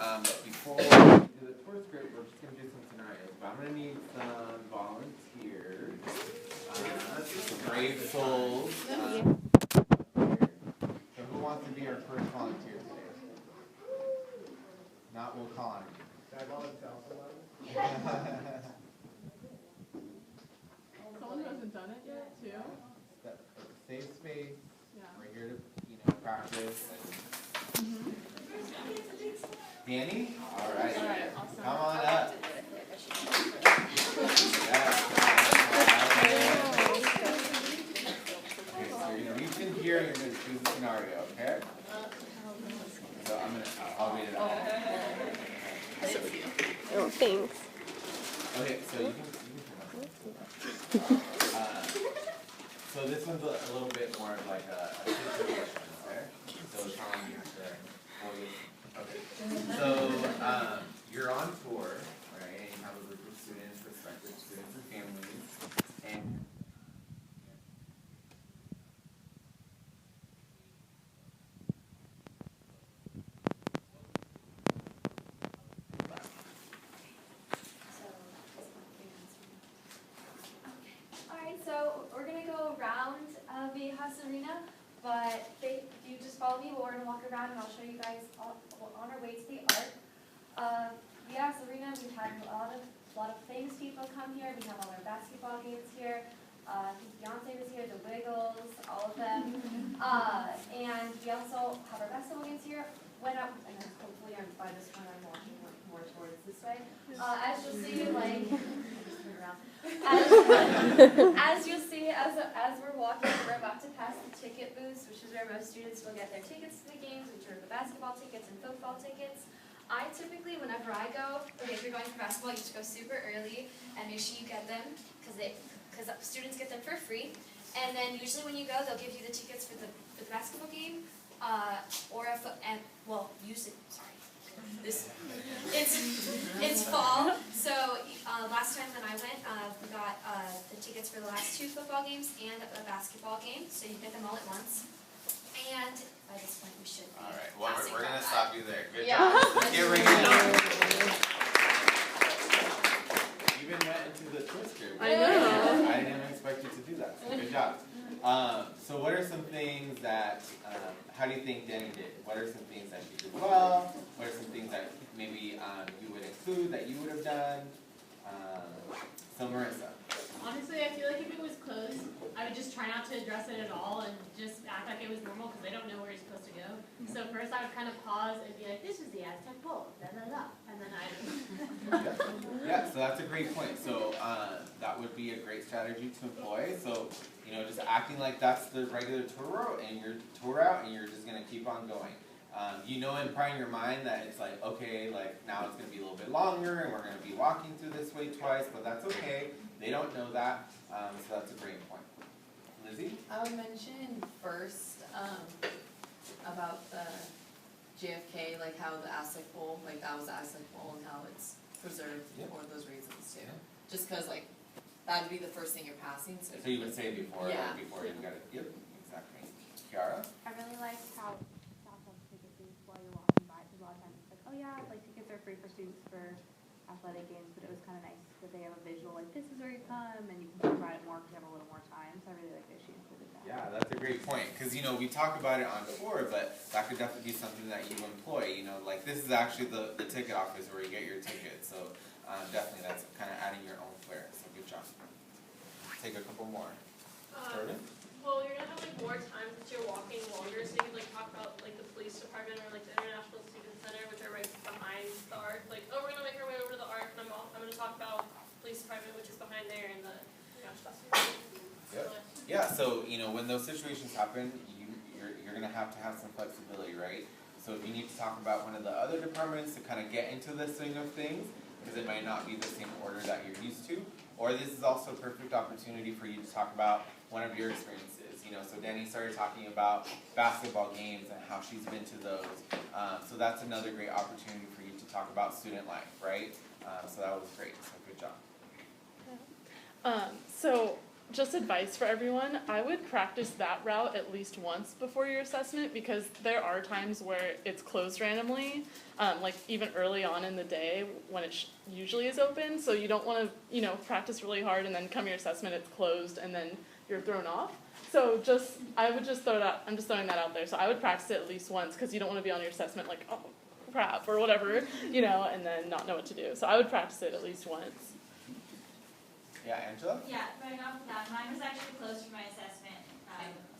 But before we do the tour script, we're just going to do some scenarios. But I'm going to need some volunteers, some brave souls. So who wants to be our first volunteer today? Not, we'll call on you. Can I volunteer? Someone who hasn't done it yet, too? Safe space. Yeah. We're here to, practice. Danny? All right. Awesome. Come on up. Okay, so you're going to reach in here and you're going to choose a scenario, okay? So I'll read it out. Oh, thanks. Okay, so you can so this one's a little bit more of like a situation, okay? So Sean, you have to okay. So you're on tour, right? And you have a group of students, prospective students and families, and Alright, so we're going to go around Viejas Arena, but if you just follow me, we're going to walk around and I'll show you guys on our way to the art. Viejas Arena, we've had a lot of famous people come here. We have all our basketball games here. I think Beyonce was here, the Wiggles, all of them. And we also have our basketball games here. And hopefully by this one I'm walking more towards this way. As you'll see, as you'll see, as we're walking, we're about to pass the ticket booths, which is where most students will get their tickets to the games, which are the basketball tickets and football tickets. I typically, whenever I go, if you're going for basketball, you just go super early and make sure you get them because students get them for free. And then usually when you go, they'll give you the tickets for the basketball game, it's fall. So last time that I went, we got the tickets for the last 2 football games and a basketball game, so you get them all at once. And by this point, we should be. all right, well, we're going to stop you there. Good Yeah. job. Let's get ready. You even went into the twist group. I know. I didn't even expect you to do that. So good job. So what are some things that, how do you think Danny did? What are some things that she did well? What are some things that maybe you would include that you would have done? So Marissa. Honestly, I feel like if it was close, I would just try not to address it at all and just act like it was normal because they don't know where you're supposed to go. So first I would kind of pause and be like, this is the Aztec Bowl, da da da, and then Yeah, so that's a great point. So that would be a great strategy to employ. So, just acting like that's the regular tour route and your tour out and you're just going to keep on going. In your mind that it's like, okay, like now it's going to be a little bit longer and we're going to be walking through this way twice, but that's okay. They don't know that, so that's a great point. Lizzie? I would mention first about the JFK, like how the Aztec Bowl, like that was the Aztec Bowl and how it's preserved for those reasons too. Yeah. Just because like that would be the first thing you're passing. So you would say before, yeah. Before you got it. Yep, exactly. Kiara? I really like how staff has ticket booths while you're walking by, because a lot of times it's like, oh yeah, like tickets are free for students for athletic games, but it was kind of nice that they have a visual, like this is where you come, and you can talk about it more because you have a little more time, so I really like that she included that. Yeah, that's a great point, because we talk about it on tour, but that could definitely be something that you employ, like this is actually the ticket office where you get your tickets, so definitely that's kind of adding your own flair, so good job. Take a couple more. Jordan? Well, you're going to have more time since you're walking longer, so you can talk about the police department or the International Student Center, which are right behind the arc. We're going to make our way over to the arc, and I'm going to talk about police department, which is behind there, and the Yep. Yeah, so when those situations happen, you're going to have some flexibility, right? So if you need to talk about one of the other departments to kind of get into the swing of things, because it might not be the same order that you're used to, or this is also a perfect opportunity for you to talk about one of your experiences. So Danny started talking about basketball games and how she's been to those. So that's another great opportunity for you to talk about student life, right? So that was great. So good job. So just advice for everyone, I would practice that route at least once before your assessment, because there are times where it's closed randomly, like even early on in the day when it usually is open, so you don't want to, practice really hard and then come your assessment, it's closed, and then you're thrown off. So I would just throw that, I'm just throwing that out there, so I would practice it at least once, because you don't want to be on your assessment like, oh crap, or whatever, and then not know what to do. So I would practice it at least once. Yeah, Angela? Yeah, going off of that, mine was actually closed for my assessment.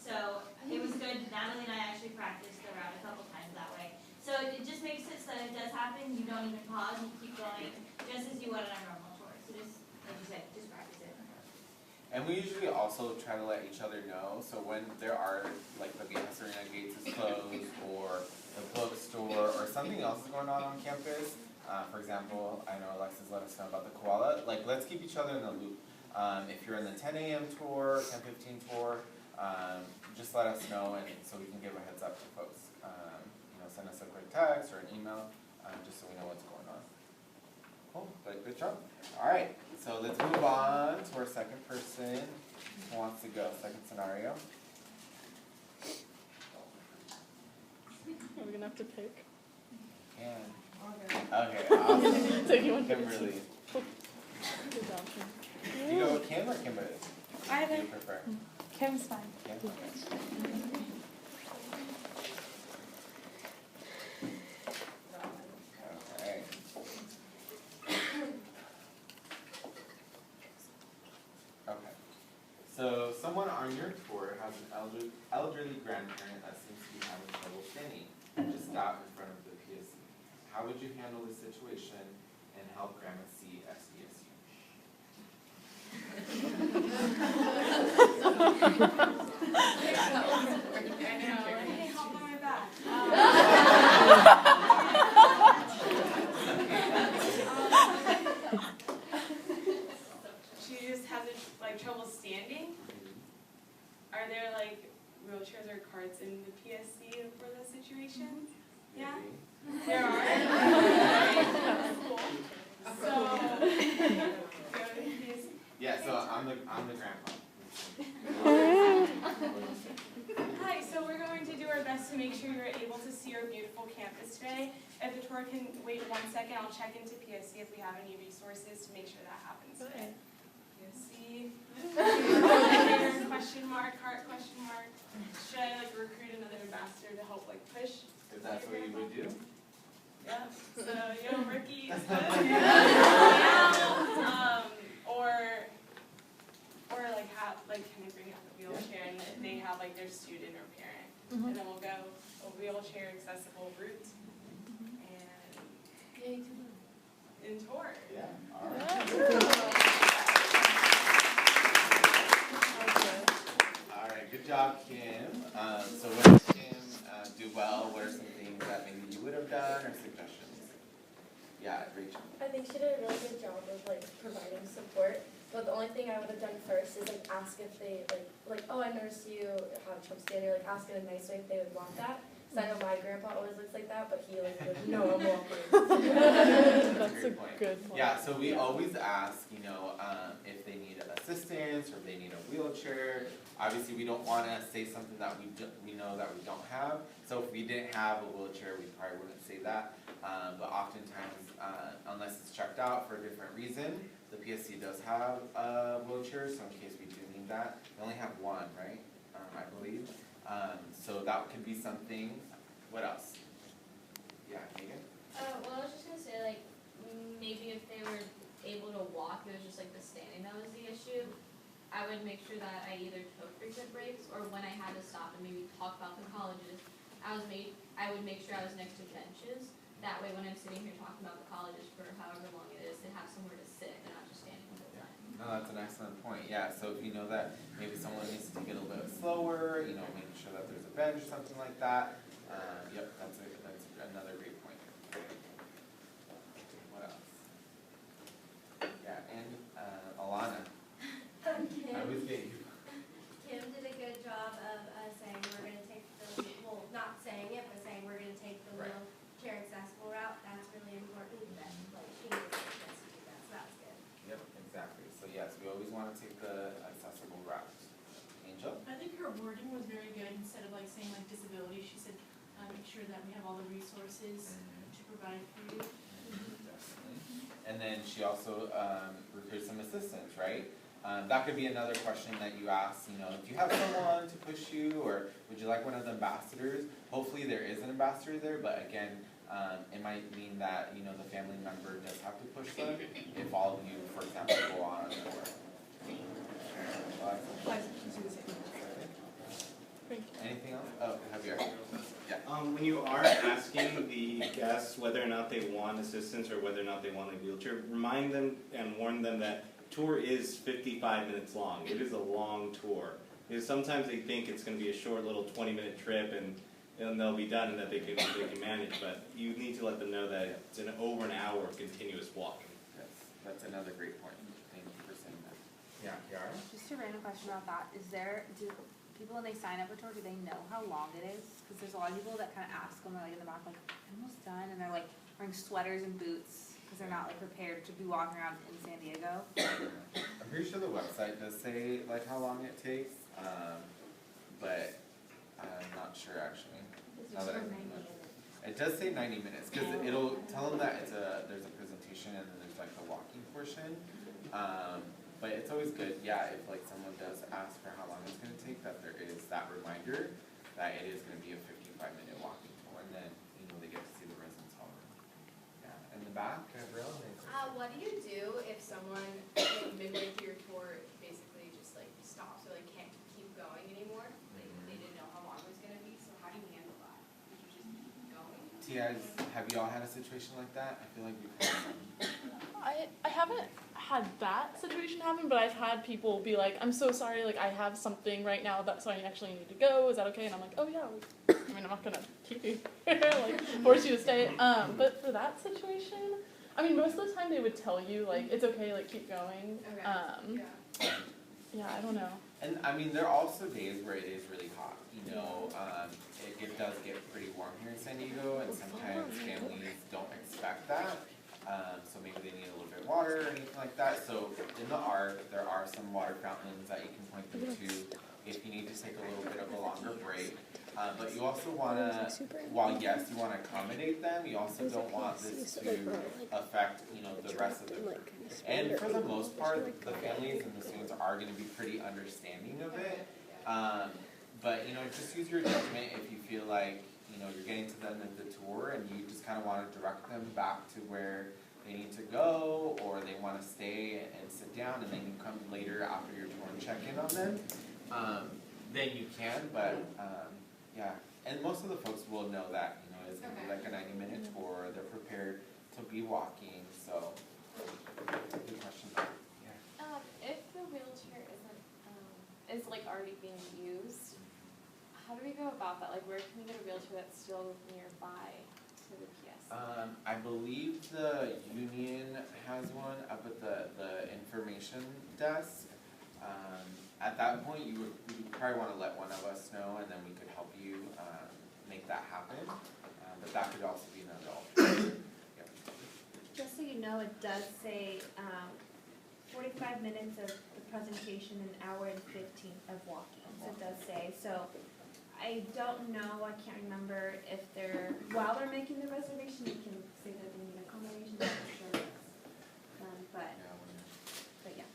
So it was good, Natalie and I actually practiced the route a couple times that way. So it just makes it so that it does happen, you don't even pause, you keep going, just as you would on a normal tour. So just, like you said, just practice it. And we usually also try to let each other know, so when there are, like the Viejas Arena gates is closed, or the bookstore, or something else is going on campus. For example, I know Alexis let us know about the koala. Like, let's keep each other in the loop. If you're in the 10 a.m. tour, 10:15 tour, just let us know, and so we can give a heads up to folks. Send us a quick text or an email, just so we know what's going on. Cool, but good job. All right, so let's move on to our second person who wants to go. Second scenario. Are we gonna have to pick? And okay, awesome. So you want to Kimberly. Good option. You go with Kim or Kimberly? Either. What do you prefer? Kim's fine. Kim? Okay. Okay. So someone on your tour has an elderly grandparent that seems to be having trouble standing and just stop in front of the PSC. How would you handle this situation and help grandma see SDSU? Hey, hop on my back. She just has trouble standing. Are there wheelchairs or carts in the PSC for those situations? Yeah? Maybe. There are. Cool. So, go to the PSC. Yeah, so I'm the grandpa. Hi, so we're going to do our best to make sure you're able to see our beautiful campus today. If the tour can wait 1 second, I'll check into PSC if we have any resources to make sure that happens today. PSC. Question mark, heart question mark. Should I recruit another ambassador to help push? If that's what you would do. Yeah. So Ricky is good. Or can I bring out the wheelchair and if they have their student or parent, and then we'll go a wheelchair accessible route and in tour. Yeah. All right. All right. Good job, Kim. So what did Kim do well? What are some things that maybe you would have done or suggestions? Yeah, Rachel. I think she did a really good job of providing support. But the only thing I would have done first is ask if they oh, I noticed you have trouble standing, or ask in a nice way if they would want that. So I know my grandpa always looks like that, but he goes, no, I'm walking. That's a good point. Yeah, so we always ask, if they need assistance or if they need a wheelchair. Obviously, we don't want to say something that we know that we don't have. So if we didn't have a wheelchair, we probably wouldn't say that. But oftentimes, unless it's checked out for a different reason, the PSC does have a wheelchair, so in case we do need that. We only have one, right? I believe. So that could be something. What else? Yeah, Megan? Well, I was just gonna say, maybe if they were able to walk, it was just the standing that was the issue. I would make sure that I either took frequent breaks, or when I had to stop and maybe talk about the colleges, I would make sure I was next to benches. That way, when I'm sitting here talking about the colleges for however long it is, they have somewhere to sit and not just standing the whole time. No, that's an excellent point. Yeah, so if you know that maybe someone needs to take it a little bit slower, making sure that there's a bench or something like that. Yep, that's another great point. What else? Yeah, and Alana. I always get you. Kim did a good job of saying we're going to take not saying it, but saying we're going to take the wheelchair accessible route. That's really important. That she needs to do that, so that's good. Yep, exactly. So yes, we always want to take the accessible that we have all the resources to provide for you. Definitely. And then she also recruits some assistants, right? That could be another question that you ask, you know, do you have someone to push you, or would you like one of the ambassadors? Hopefully there is an ambassador there, but again, it might mean that, you know, the family member does have to push them if all of you, for example, go on a tour. Anything else? Oh, Javier. Yeah. When you are asking the guests whether or not they want assistance or whether or not they want a wheelchair, remind them and warn them that tour is 55 minutes long. It is a long tour. Because sometimes they think it's going to be a short little 20-minute trip and they'll be done and that they can manage. But you need to let them know that it's over an hour of continuous walking. Yes, that's another great point. Thank you for saying that. Yeah, Kiara? Just a random question about that, do people when they sign up for tour, do they know how long it is? Because there's a lot of people that kind of ask when they're like in the back, like, I'm almost done, and they're like wearing sweaters and boots because they're not like prepared to be walking around in San Diego. I'm pretty sure the website does say like how long it takes, but I'm not sure actually. Now that I think about it. It does say 90 minutes because it'll tell them that there's a presentation and then there's like the walking portion. But it's always good, yeah, if like someone does ask for how long it's going to take, that there is that reminder that it is going to be a 55-minute walking tour, and then you know they get to see the residence hall. Yeah, in the back, Gabrielle. What do you do if someone like, midway through your tour basically just like stops or like can't keep going anymore? Like they didn't know how long it was going to be, so how do you handle that? Did you just keep going? Tiaz, have you all had a situation like that? I feel like we've had some. I haven't had that situation happen, but I've had people be like, I'm so sorry, like I have something right now so I actually need to go, is that okay? And I'm like, oh yeah, I mean I'm not gonna keep you here, like force you to stay. But for that situation, I mean most of the time they would tell you like it's okay, like keep going. Okay. Yeah, I don't know. And I mean there are also days where it is really hot, you know, it does get pretty warm here in San Diego, and sometimes families don't expect that. So maybe they need a little bit of water or anything like that. So in the ARC, there are some water fountains that you can point them to if you need to take a little bit of a longer break. But you also want to, while yes, you want to accommodate them, you also don't want this to affect, you know, the rest of the group. And for the most part, the families and the students are going to be pretty understanding of it. But, you know, just use your judgment if you feel like, you know, you're getting to the end of the tour and you just kind of want to direct them back to where they need to go, or they want to stay and sit down, and then you come later after your tour and check in on them, then you can, but yeah. And most of the folks will know that, you know, it's going to be like a 90-minute tour, they're prepared to be walking, so good question. Yeah. If the wheelchair is like already being used, how do we go about that? Like, where can we get a wheelchair that's still nearby to the PSC? I believe the union has one up at the information desk. At that point, you would probably want to let one of us know, and then we could help you make that happen. But that could also be another alternative. Yep. Just so you know, it does say 45 minutes of the presentation, an hour and 15 of walking. So it does say. So I don't know, I can't remember if while they're making the reservation, you can say that they need accommodation, I'm not sure. But yeah,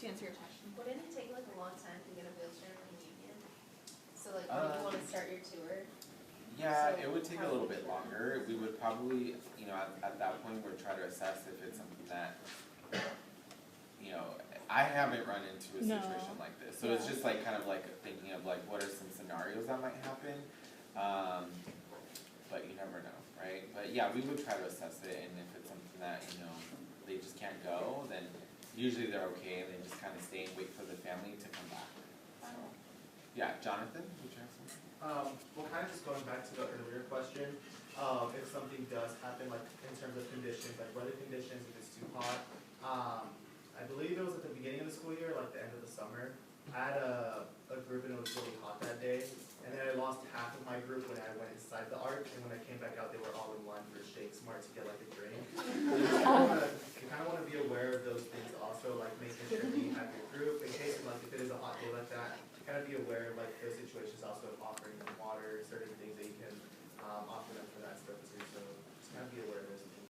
to answer your question. Wouldn't it take like a long time to get a wheelchair in the union? So like when you want to start your tour? Yeah, So it would take a how little would bit you- longer. We would probably, you know, at that point, we'd try to assess if it's something that, you know, I haven't run into a situation like this. So it's just like kind of like thinking of like what are some scenarios that might happen. But you never know, right? But yeah, we would try to assess it, and if it's something that, you know, they just can't go, then usually they're okay and they just kind of stay and wait for the family to come back. So yeah, Jonathan, would you have something? Well, kind of just going back to the earlier question, if something does happen, like in terms of conditions, like weather conditions, if it's too hot, I believe it was at the beginning of the school year, like the end of the summer. I had a group and it was really hot that day, and then I lost half of my group when I went inside the arch, and when I came back out, they were all in line for Shake Smart to get